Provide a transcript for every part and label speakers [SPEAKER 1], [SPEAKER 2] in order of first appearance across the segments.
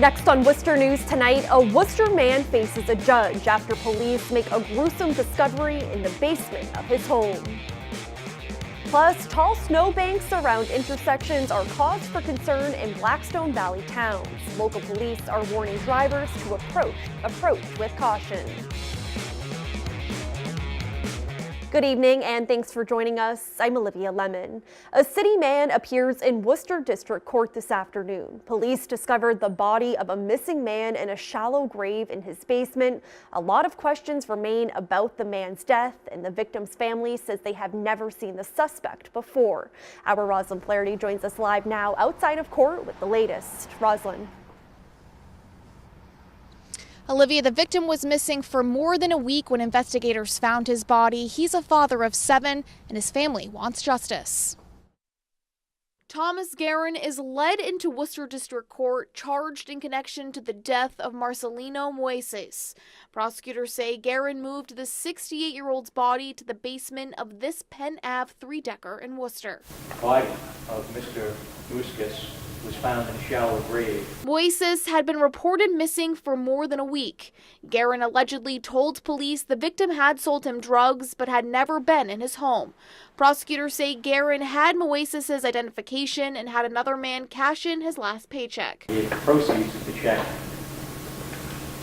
[SPEAKER 1] Next on Worcester News tonight, a Worcester man faces a judge after police make a gruesome discovery in the basement of his home. Plus, tall snowbanks around intersections are cause for concern in Blackstone Valley towns. Local police are warning drivers to approach with caution. Good evening and thanks for joining us. I'm Olivia Lemon. A city man appears in Worcester District Court this afternoon. Police discovered the body of a missing man in a shallow grave in his basement. A lot of questions remain about the man's death, and the victim's family says they have never seen the suspect before. Our Roslyn Flaherty joins us live now outside of court with the latest. Roslyn.
[SPEAKER 2] Olivia, the victim was missing for more than a week when investigators found his body. He's a father of 7 and his family wants justice. Thomas Guerin is led into Worcester District Court, charged in connection to the death of Marcelino Moises. Prosecutors say Guerin moved the 68-year-old's body to the basement of this Penn Ave 3-decker in Worcester.
[SPEAKER 3] The body of Mr. Moises was found in a shallow grave.
[SPEAKER 2] Moises had been reported missing for more than a week. Guerin allegedly told police the victim had sold him drugs but had never been in his home. Prosecutors say Guerin had Moises' identification and had another man cash in his last paycheck.
[SPEAKER 3] The proceeds of the check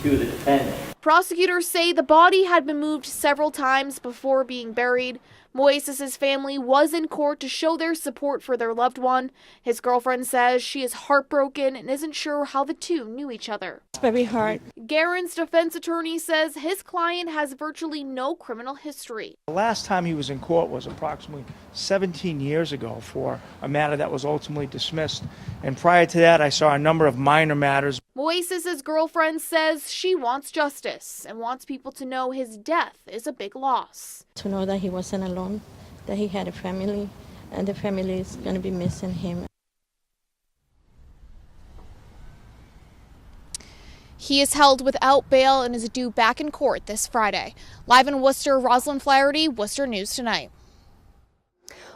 [SPEAKER 3] to the defendant.
[SPEAKER 2] Prosecutors say the body had been moved several times before being buried. Moises' family was in court to show their support for their loved one. His girlfriend says she is heartbroken and isn't sure how the two knew each other.
[SPEAKER 4] It's very hard.
[SPEAKER 2] Guerin's defense attorney says his client has virtually no criminal history.
[SPEAKER 5] The last time he was in court was approximately 17 years ago for a matter that was ultimately dismissed. And prior to that, I saw a number of minor matters.
[SPEAKER 2] Moises' girlfriend says she wants justice and wants people to know his death is a big loss.
[SPEAKER 4] To know that he wasn't alone, that he had a family, and the family is going to be missing him.
[SPEAKER 2] He is held without bail and is due back in court this Friday. Live in Worcester, Roslyn Flaherty, Worcester News Tonight.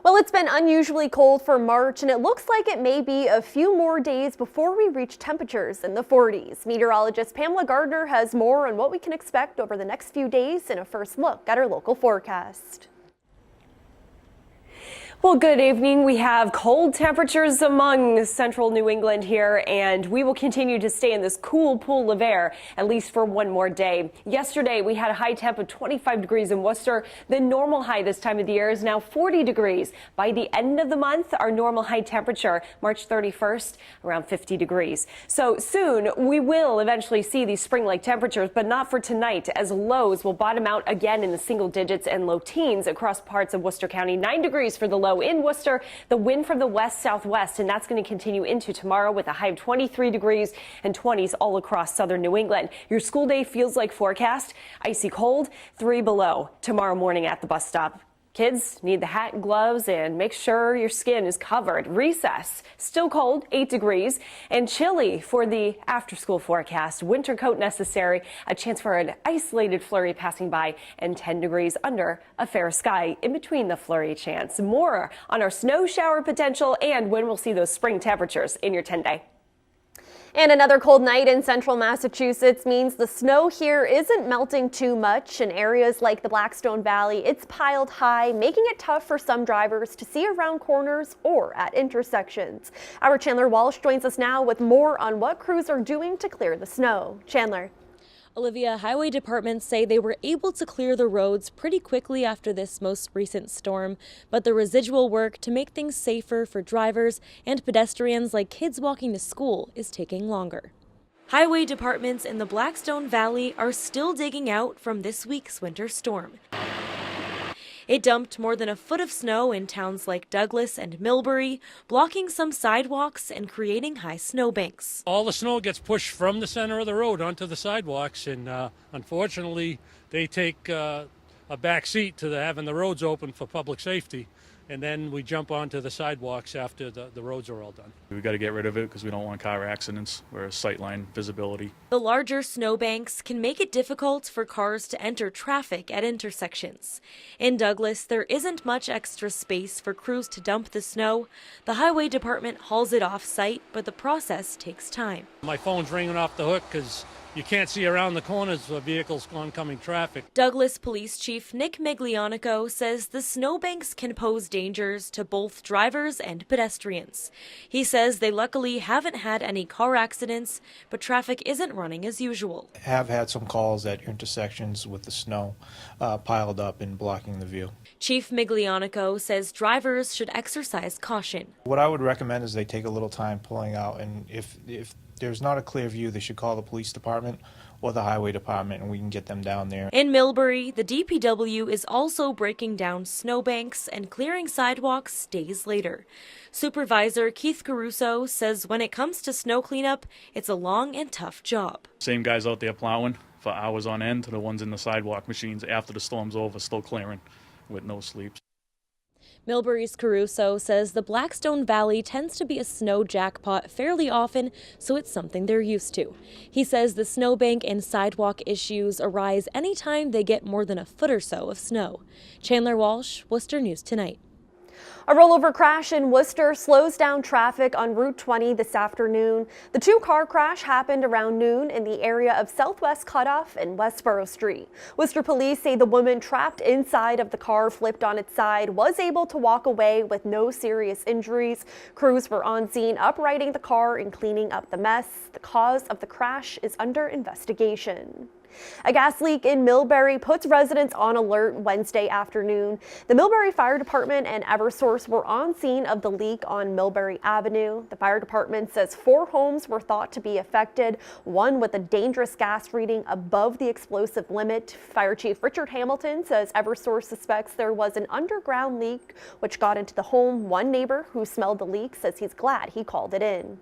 [SPEAKER 1] Well, it's been unusually cold for March, and it looks like it may be a few more days before we reach temperatures in the 40s. Meteorologist Pamela Gardner has more on what we can expect over the next few days in a first look at our local forecast.
[SPEAKER 6] Well, good evening. We have cold temperatures among central New England here, and we will continue to stay in this cool pool of air at least for one more day. Yesterday, we had a high temp of 25 degrees in Worcester. The normal high this time of the year is now 40 degrees. By the end of the month, our normal high temperature, March 31st, around 50 degrees. So soon, we will eventually see these spring-like temperatures, but not for tonight, as lows will bottom out again in the single digits and low teens across parts of Worcester County. 9 degrees for the low in Worcester, the wind from the west-southwest, and that's going to continue into tomorrow with a high of 23 degrees and 20s all across southern New England. Your school day feels like forecast. Icy cold, 3 below tomorrow morning at the bus stop. Kids need the hat and gloves and make sure your skin is covered. Recess, still cold, 8 degrees, and chilly for the after-school forecast. Winter coat necessary, a chance for an isolated flurry passing by, and 10 degrees under a fair sky in between the flurry chance. More on our snow shower potential and when we'll see those spring temperatures in your 10-day.
[SPEAKER 1] And another cold night in central Massachusetts means the snow here isn't melting too much. In areas like the Blackstone Valley, it's piled high, making it tough for some drivers to see around corners or at intersections. Our Chandler Walsh joins us now with more on what crews are doing to clear the snow. Chandler.
[SPEAKER 7] Olivia, highway departments say they were able to clear the roads pretty quickly after this most recent storm, but the residual work to make things safer for drivers and pedestrians like kids walking to school is taking longer. Highway departments in the Blackstone Valley are still digging out from this week's winter storm. It dumped more than a foot of snow in towns like Douglas and Millbury, blocking some sidewalks and creating high snowbanks.
[SPEAKER 8] All the snow gets pushed from the center of the road onto the sidewalks, and unfortunately, they take a back seat to having the roads open for public safety. and then we jump onto the sidewalks after the roads are all done.
[SPEAKER 9] We got to get rid of it because we don't want car accidents or sightline visibility.
[SPEAKER 7] The larger snowbanks can make it difficult for cars to enter traffic at intersections. In Douglas, there isn't much extra space for crews to dump the snow. The highway department hauls it off-site, but the process takes time.
[SPEAKER 8] My phone's ringing off the hook because you can't see around the corners of vehicles oncoming traffic.
[SPEAKER 7] Douglas Police Chief Nick Miglianico says the snowbanks can pose dangers to both drivers and pedestrians. He says they luckily haven't had any car accidents, but traffic isn't running as usual.
[SPEAKER 10] Have had some calls at intersections with the snow piled up and blocking the view.
[SPEAKER 7] Chief Miglianico says drivers should exercise caution.
[SPEAKER 10] What I would recommend is they take a little time pulling out, and if there's not a clear view, they should call the police department or the highway department, and we can get them down there.
[SPEAKER 7] In Millbury, the DPW is also breaking down snowbanks and clearing sidewalks days later. Supervisor Keith Caruso says when it comes to snow cleanup, it's a long and tough job.
[SPEAKER 9] Same guys out there plowing for hours on end to the ones in the sidewalk machines after the storm's over, still clearing with no sleep.
[SPEAKER 7] Millbury's Caruso says the Blackstone Valley tends to be a snow jackpot fairly often, so it's something they're used to. He says the snowbank and sidewalk issues arise anytime they get more than a foot or so of snow. Chandler Walsh, Worcester News Tonight.
[SPEAKER 1] A rollover crash in Worcester slows down traffic on Route 20 this afternoon. The two-car crash happened around noon in the area of Southwest Cutoff and Westboro Street. Worcester police say the woman trapped inside of the car flipped on its side was able to walk away with no serious injuries. Crews were on scene uprighting the car and cleaning up the mess. The cause of the crash is under investigation. A gas leak in Millbury puts residents on alert Wednesday afternoon. The Millbury Fire Department and Eversource were on scene of the leak on Millbury Avenue. The fire department says 4 homes were thought to be affected, one with a dangerous gas reading above the explosive limit. Fire Chief Richard Hamilton says Eversource suspects there was an underground leak which got into the home. One neighbor who smelled the leak says he's glad he called it in.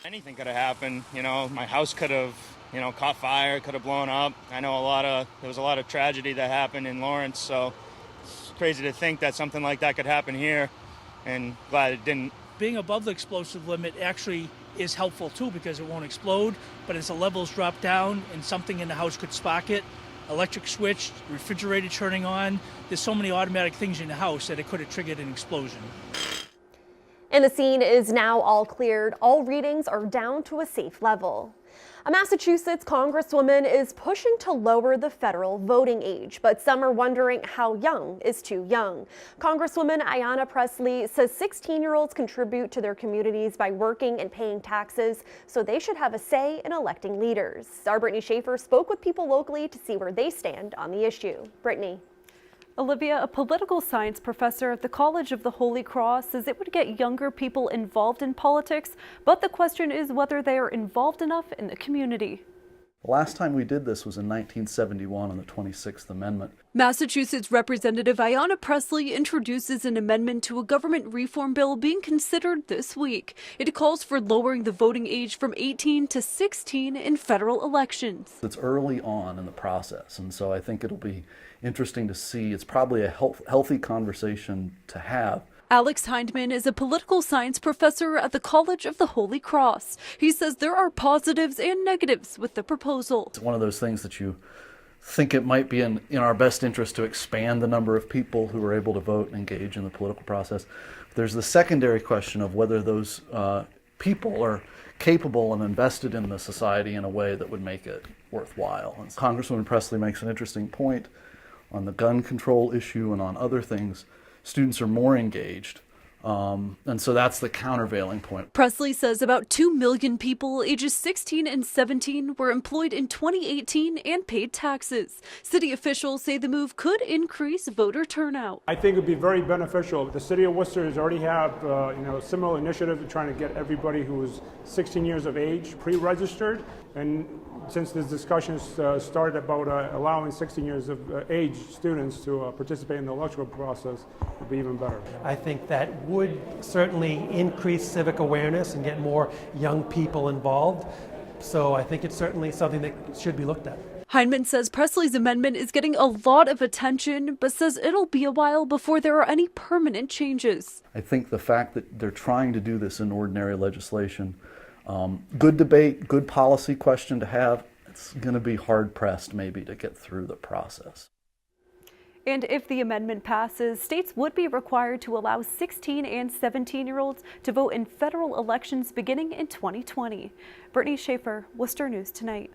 [SPEAKER 11] Anything could have happened. You know, my house could have, caught fire, could have blown up. I know there was a lot of tragedy that happened in Lawrence, so it's crazy to think that something like that could happen here, and glad it didn't.
[SPEAKER 5] Being above the explosive limit actually is helpful too because it won't explode, but as the levels drop down and something in the house could spark it, electric switch, refrigerator turning on, there's so many automatic things in the house that it could have triggered an explosion.
[SPEAKER 1] And the scene is now all cleared. All readings are down to a safe level. A Massachusetts congresswoman is pushing to lower the federal voting age, but some are wondering how young is too young. Congresswoman Ayanna Pressley says 16-year-olds contribute to their communities by working and paying taxes, so they should have a say in electing leaders. Our Brittany Schaefer spoke with people locally to see where they stand on the issue. Brittany.
[SPEAKER 12] Olivia, a political science professor at the College of the Holy Cross, says it would get younger people involved in politics, but the question is whether they are involved enough in the community.
[SPEAKER 13] The last time we did this was in 1971 on the 26th Amendment.
[SPEAKER 12] Massachusetts Representative Ayanna Pressley introduces an amendment to a government reform bill being considered this week. It calls for lowering the voting age from 18 to 16 in federal elections.
[SPEAKER 13] It's early on in the process, and so I think it'll be interesting to see. It's probably a healthy conversation to have.
[SPEAKER 12] Alex Hindman is a political science professor at the College of the Holy Cross. He says there are positives and negatives with the proposal.
[SPEAKER 13] It's one of those things that you think it might be in our best interest to expand the number of people who are able to vote and engage in the political process. There's the secondary question of whether those people are capable and invested in the society in a way that would make it worthwhile. And Congresswoman Pressley makes an interesting point on the gun control issue and on other things. Students are more engaged, and so that's the countervailing point.
[SPEAKER 12] Pressley says about 2 million people ages 16 and 17 were employed in 2018 and paid taxes. City officials say the move could increase voter turnout.
[SPEAKER 14] I think it would be very beneficial. The city of Worcester has already have a similar initiative trying to get everybody who is 16 years of age pre-registered, and since this discussion started about allowing 16 years of age students to participate in the electoral process, it would be even better.
[SPEAKER 15] I think that would certainly increase civic awareness and get more young people involved. So I think it's certainly something that should be looked at.
[SPEAKER 12] Heinemann says Presley's amendment is getting a lot of attention, but says it'll be a while before there are any permanent changes.
[SPEAKER 13] I think the fact that they're trying to do this in ordinary legislation, good debate, good policy question to have. It's going to be hard pressed maybe to get through the process.
[SPEAKER 12] And if the amendment passes, states would be required to allow 16 and 17-year-olds to vote in federal elections beginning in 2020. Brittany Schaefer, Worcester News Tonight.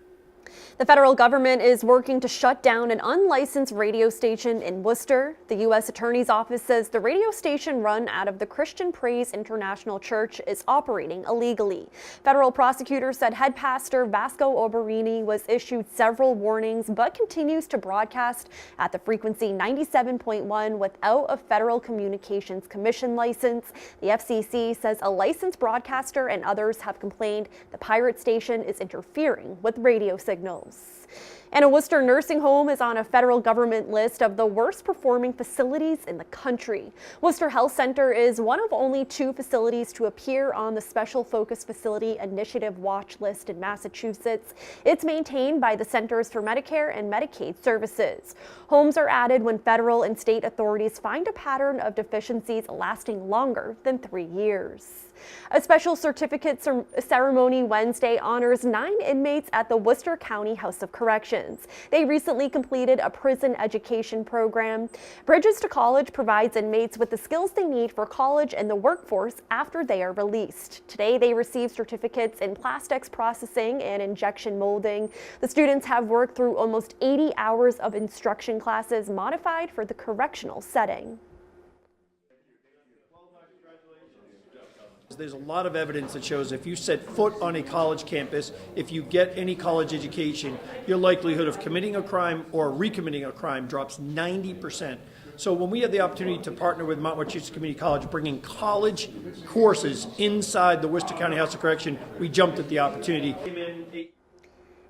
[SPEAKER 1] The federal government is working to shut down an unlicensed radio station in Worcester. The U.S. Attorney's Office says the radio station run out of the Christian Praise International Church is operating illegally. Federal prosecutors said head pastor Vasco Oberini was issued several warnings but continues to broadcast at the frequency 97.1 without a Federal Communications Commission license. The FCC says a licensed broadcaster and others have complained the pirate station is interfering with radio signals. And a Worcester nursing home is on a federal government list of the worst performing facilities in the country. Worcester Health Center is one of only 2 facilities to appear on the Special Focus Facility Initiative watch list in Massachusetts. It's maintained by the Centers for Medicare and Medicaid Services. Homes are added when federal and state authorities find a pattern of deficiencies lasting longer than 3 years. A special certificate ceremony Wednesday honors 9 inmates at the Worcester County House of Corrections. They recently completed a prison education program. Bridges to College provides inmates with the skills they need for college and the workforce after they are released. Today they receive certificates in plastics processing and injection molding. The students have worked through almost 80 hours of instruction classes modified for the correctional setting.
[SPEAKER 16] There's a lot of evidence that shows if you set foot on a college campus, if you get any college education, your likelihood of committing a crime or recommitting a crime drops 90%. So when we had the opportunity to partner with Mount Wachusett Community College, bringing college courses inside the Worcester County House of Correction, we jumped at the opportunity.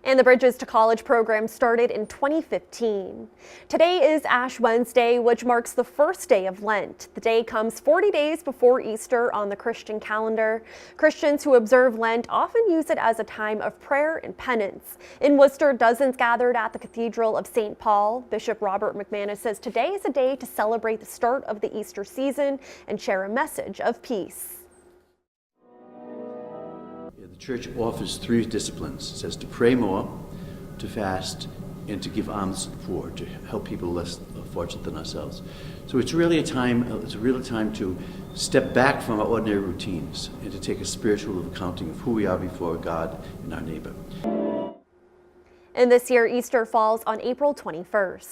[SPEAKER 1] And the Bridges to College program started in 2015. Today is Ash Wednesday, which marks the first day of Lent. The day comes 40 days before Easter on the Christian calendar. Christians who observe Lent often use it as a time of prayer and penance. In Worcester, dozens gathered at the Cathedral of St. Paul. Bishop Robert McManus says today is a day to celebrate the start of the Easter season and share a message of peace.
[SPEAKER 17] The church offers 3 disciplines. It says to pray more, to fast, and to give alms to the poor, to help people less fortunate than ourselves. So it's really a time to step back from our ordinary routines and to take a spiritual accounting of who we are before God and our neighbor.
[SPEAKER 1] And this year, Easter falls on April 21st.